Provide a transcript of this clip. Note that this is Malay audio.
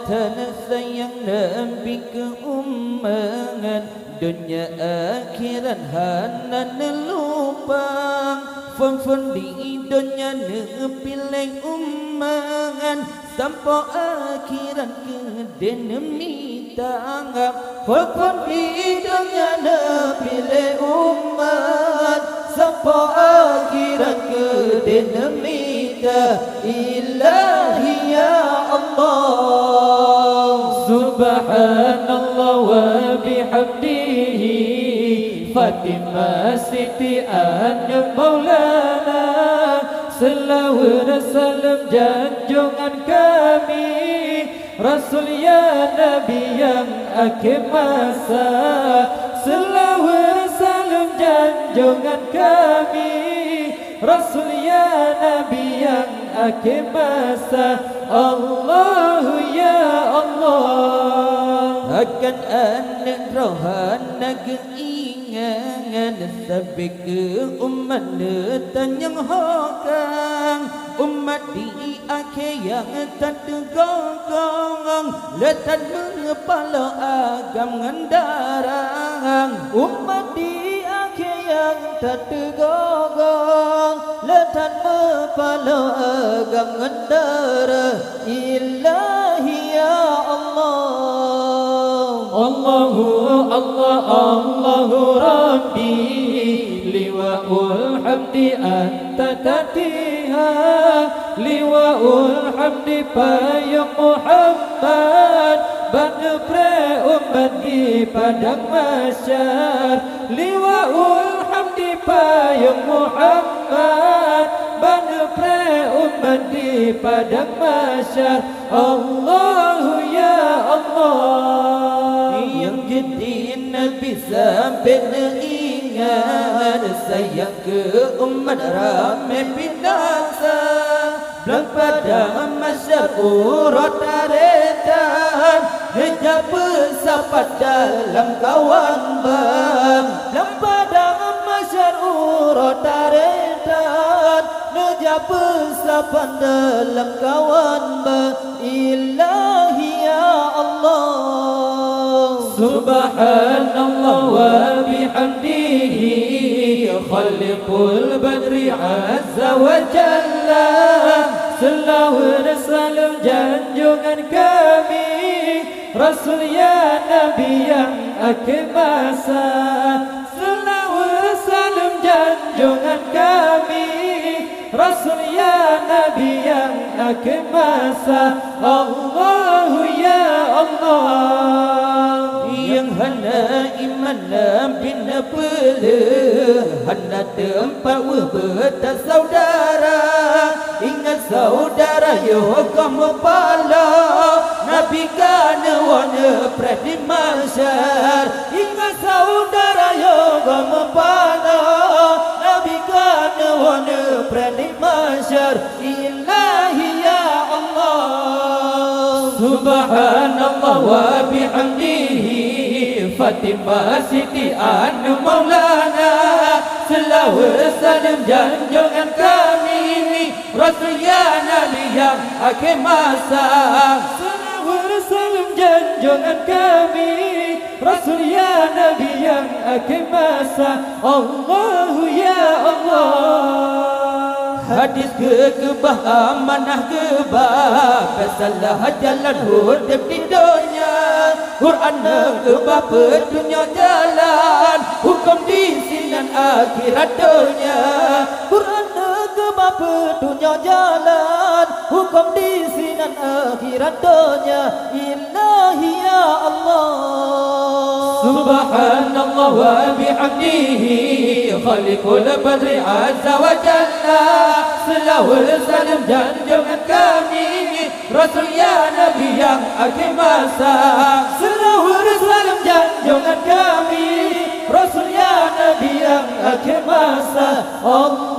Tanah sayang Nabi keummangan dunia akhirat hanan lupang Fon di dunia pilih ummangan sampai akhirat ke demi tanggap Fon di dunia pilih ummangan sampai akhirat ke demi ilahi ya Allah Subhanallah wa bihamdihi Fatimah Siti Anu Maulana Selawat salam junjungan kami Rasul ya Nabi yang akhir masa Selawat salam junjungan kami Rasul ya Nabi yang akhir masa Allahu ya Allah Akan anak rohana keingangan Sampai ke umat letan yang hokang Umat di akhir yang tak tergolong Letan mengepala agam ngendarang Umat di akhir yang tak tergolong Letan mengepala agam ngendara Ilahi ya Allah Allahu Allah Allahu Rabbi Liwa'ul hamdi anta tatiha Liwa'ul hamdi payung Muhammad Bangga pre umat di padang masyar Liwa'ul hamdi payung Muhammad Bangga pre umat di padang masyar Allahu ya Allah Yang jadi Nabi sampai ingat Sayang ke umat ramai binasa Belang pada masyar urat taretan Hejab bersapat dalam kawan bang Belang pada masyar urat taretan Hejab bersapat dalam kawan bang Ilahi ya Allah Subhanallah wa bihamdihi Khaliqul badri azza wa jalla Selawat salam junjungan kami Rasul ya Nabi yang akhir masa Selawat salam junjungan kami Rasul ya Nabi yang akhir masa Allahu ya Allah yang hana iman Nabi napele hana tempat bertas saudara ingat saudara yo kamu pala Nabi kana wana pradi masyar ingat saudara yo kamu pala Nabi kana wana pradi masyar ilahi ya Allah Subhanallah wa bihamdihi Fatimah Siti Anu Maulana Selawat salam junjungan kami Rasul ya Nabi yang akhir masa Selawat salam junjungan kami Rasul ya Nabi yang akhir masa Allahu ya Allah Hadis kekebah amanah kebah Kesalah jalan hudib di dunia Quran kebah pedunya jalan Hukum di sinan akhirat dunia Quran kebah pedunya jalan Hukum di sinan akhirat dunia Ilahi ya Allah Subhanallah wa bihamdihi Khaliqul badri azza wa jalla Selawat salam junjungan kami Rasul ya Nabi yang akhir masa Selawat salam junjungan kami Rasul ya Nabi yang akhir masa Allah